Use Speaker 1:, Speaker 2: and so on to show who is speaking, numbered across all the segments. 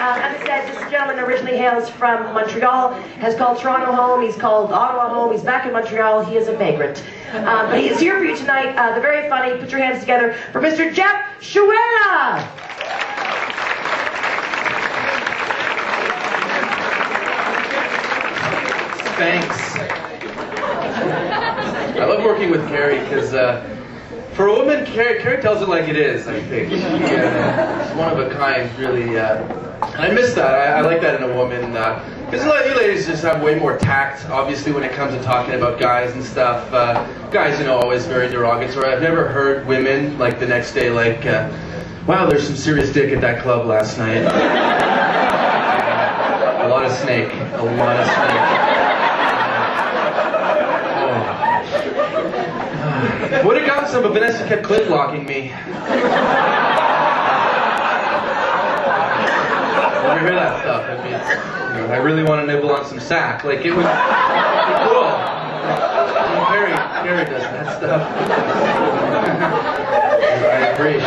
Speaker 1: As I said, this gentleman originally hails from Montreal, has called Toronto home, he's called Ottawa home, he's back in Montreal, he is a vagrant. But he is here for you tonight, the very funny, put your hands together for Mr. Jeff Schouela!
Speaker 2: Thanks. I love working with Carrie because for a woman, Carrie tells it like it is, I think. She's one of a kind, really. I miss that. I like that in a woman. Because a lot of you ladies just have way more tact, obviously, when it comes to talking about guys and stuff. Guys, you know, always very derogatory. I've never heard women, like, the next day, like, wow, there's some serious dick at that club last night. A lot of snake. A lot of snake. Would have gotten some, but Vanessa kept clip locking me. When you hear that stuff, it means, you know, I really want to nibble on some sack. Like, it would be cool. Carrie does that stuff. I agree.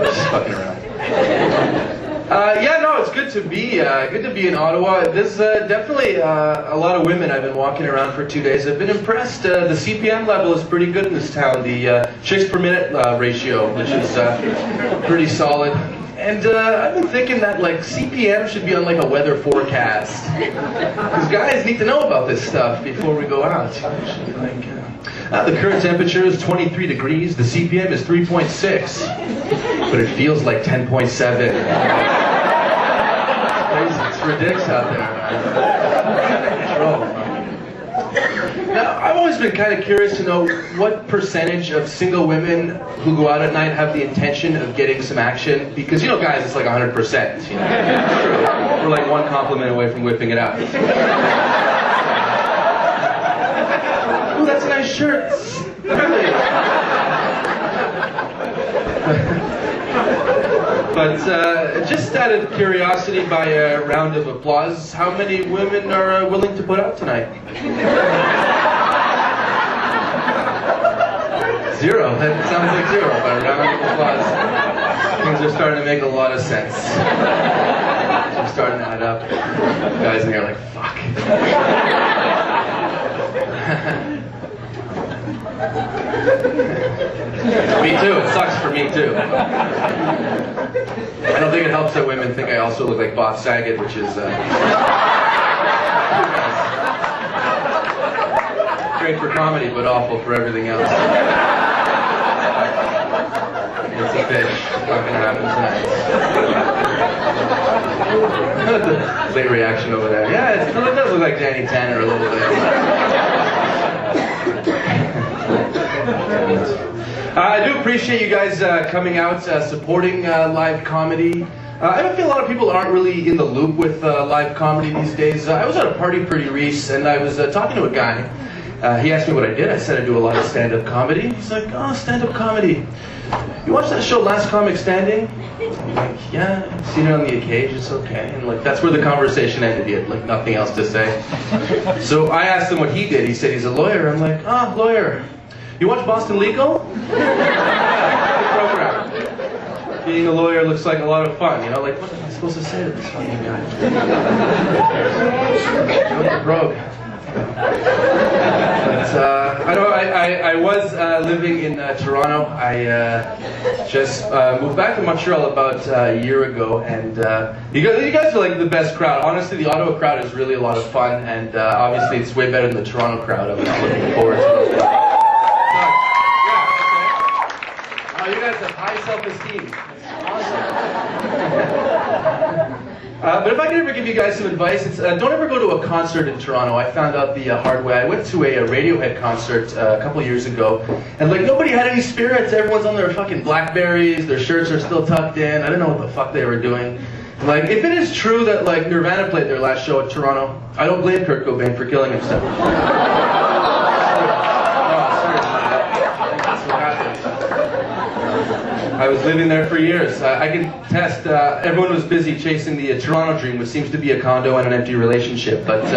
Speaker 2: Just fucking around. Yeah, no, it's good to be in Ottawa. There's definitely a lot of women. I've been walking around for 2 days. I've been impressed. The CPM level is pretty good in this town. The chicks per minute ratio, which is pretty solid. And I've been thinking that, like, CPM should be on, like, a weather forecast. Because guys need to know about this stuff before we go out. The current temperature is 23 degrees. The CPM is 3.6. But it feels like 10.7. It's crazy. It's ridiculous out there, man. Now, I've always been kind of curious to know what percentage of single women who go out at night have the intention of getting some action. Because, you know, guys, it's like 100%. You know? It's true. We're like one compliment away from whipping it out. Ooh, that's a nice shirt. But just out of curiosity, by a round of applause, how many women are willing to put out tonight? Zero. That sounds like zero by a round of applause. Things are starting to make a lot of sense. I'm starting to add up. Guys in here are like, fuck. Me too. It sucks for me too. I don't think it helps that women think I also look like Bob Saget, which is great for comedy, but awful for everything else. It's a bitch. Not gonna happen tonight. Late reaction over there. Yeah, it does look like Danny Tanner a little bit. I do appreciate you guys coming out, supporting live comedy. I feel a lot of people aren't really in the loop with live comedy these days. I was at a party pretty recent, and I was talking to a guy. He asked me what I did. I said I do a lot of stand-up comedy. He's like, oh, stand-up comedy. You watch that show, Last Comic Standing? I'm like, yeah, I've seen it on the occasion, it's okay. And like, that's where the conversation ended. He had like nothing else to say. So I asked him what he did. He said he's a lawyer. I'm like, oh, lawyer. You watch Boston Legal? Yeah, good program. Being a lawyer looks like a lot of fun, you know? Like, what am I supposed to say to this fucking guy? Join the brogue. But I was living in Toronto. I just moved back to Montreal about a year ago, and you guys are like the best crowd. Honestly, the Ottawa crowd is really a lot of fun, and obviously it's way better than the Toronto crowd. I'm looking forward to it. You guys have high self-esteem. Awesome. But if I could ever give you guys some advice, it's don't ever go to a concert in Toronto. I found out the hard way. I went to a Radiohead concert a couple years ago, and like nobody had any spirits. Everyone's on their fucking Blackberries. Their shirts are still tucked in. I don't know what the fuck they were doing. Like, if it is true that like Nirvana played their last show at Toronto, I don't blame Kurt Cobain for killing himself. I was living there for years. I can test. Everyone was busy chasing the Toronto dream, which seems to be a condo and an empty relationship. But it's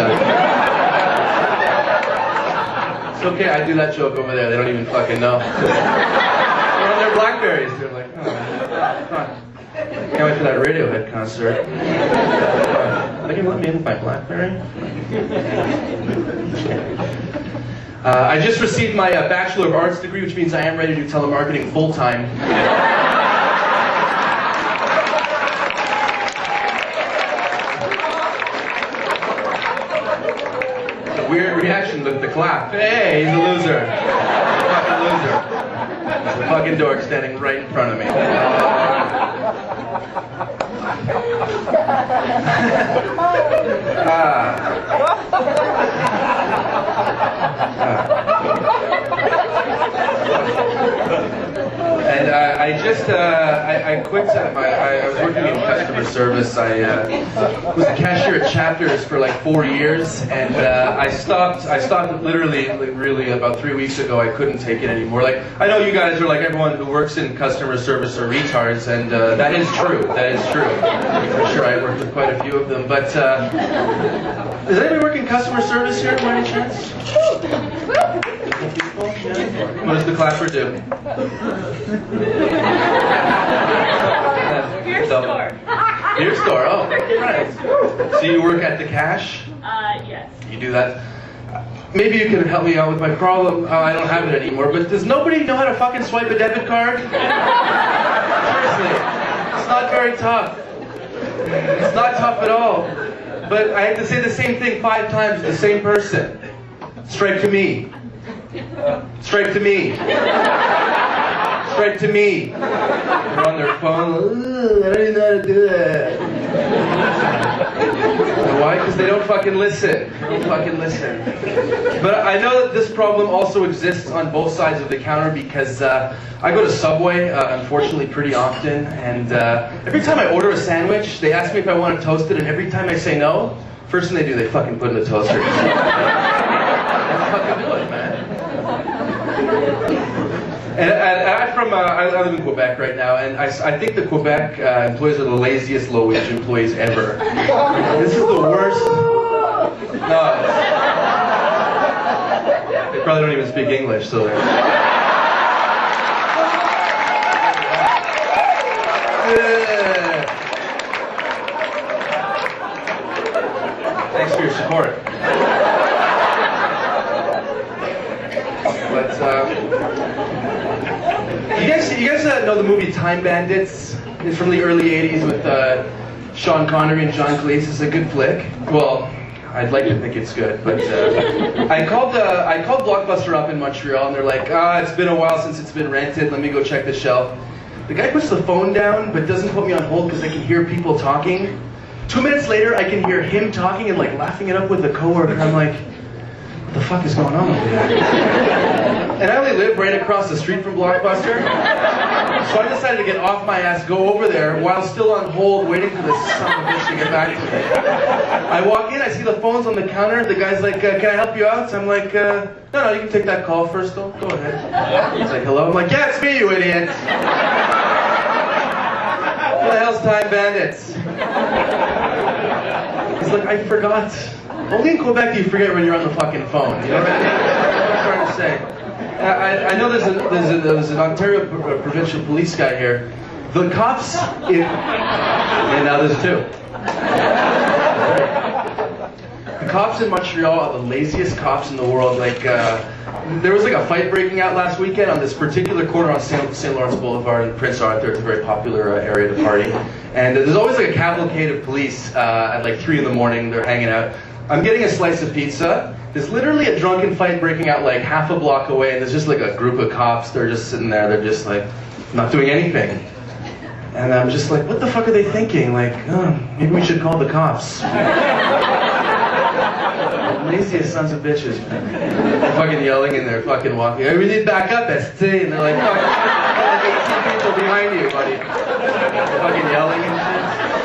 Speaker 2: okay. I do that joke over there. They don't even fucking know. They're on their Blackberries. They're like, oh, fun. Can't wait for that Radiohead concert. They can let me in with my Blackberry. I just received my Bachelor of Arts degree, which means I am ready to do telemarketing full-time. A weird reaction, the clap. Hey, he's a loser. He's a fucking loser. He's a fucking dork standing right in front of me. And I quit. I was working in customer service. I was a cashier at Chapters for like 4 years, and I stopped literally, really about 3 weeks ago. I couldn't take it anymore. Like, I know you guys are like, everyone who works in customer service are retards, and that is true. That is true. For sure, I worked with quite a few of them. But does anybody work in customer service here by any chance? What does the clapper do?
Speaker 3: Beer store.
Speaker 2: Beer store, oh, right. So you work at the cash?
Speaker 3: Yes.
Speaker 2: You do that? Maybe you can help me out with my problem. I don't have it anymore, but does nobody know how to fucking swipe a debit card? Seriously, it's not very tough. It's not tough at all. But I had to say the same thing 5 times to the same person. Strike to me. Strike to me. Strike to me. They're on their phone. I don't even know how to do that. Why? Because they don't fucking listen. They don't fucking listen. But I know that this problem also exists on both sides of the counter because I go to Subway, unfortunately, pretty often. And every time I order a sandwich, they ask me if I want it toasted. And every time I say no, first thing they do, they fucking put it in the toaster. Let's fucking do it, man. And I live in Quebec right now, and I think the Quebec employees are the laziest low-wage employees ever. This is the worst. No, they probably don't even speak English, so they're... Thanks for your support. But you guys know the movie Time Bandits? It's from the early '80s with Sean Connery and John Cleese. It's a good flick. Well, I'd like to think it's good, but I called Blockbuster up in Montreal, and they're like, it's been a while since it's been rented. Let me go check the shelf. The guy puts the phone down, but doesn't put me on hold because I can hear people talking. 2 minutes later, I can hear him talking and like laughing it up with a coworker. I'm like, what the fuck is going on over there? And I only live right across the street from Blockbuster. So I decided to get off my ass, go over there, while still on hold, waiting for this son of a bitch to get back to me. I walk in, I see the phones on the counter, the guy's like, can I help you out? So I'm like, no, you can take that call first though, go ahead. He's like, hello? I'm like, yeah, it's me, you idiot. What the hell's Time Bandits? He's like, I forgot. Only in Quebec do you forget when you're on the fucking phone. You know what I mean? That's what I'm trying to say. I know there's an Ontario provincial police guy here. The cops, and now there's 2. The cops in Montreal are the laziest cops in the world. Like, there was like a fight breaking out last weekend on this particular corner on St. Lawrence Boulevard in Prince Arthur. It's a very popular area to party. And there's always like a cavalcade of police at like 3 in the morning. They're hanging out. I'm getting a slice of pizza. There's literally a drunken fight breaking out like half a block away, and there's just like a group of cops. They're just sitting there. They're just like not doing anything. And I'm just like, what the fuck are they thinking? Like, maybe we should call the cops. Laziest sons of bitches. They're fucking yelling and they're fucking walking. Hey, we need backup, ST. And they're like, fuck, like 18 people behind you, buddy. They're fucking yelling and shit.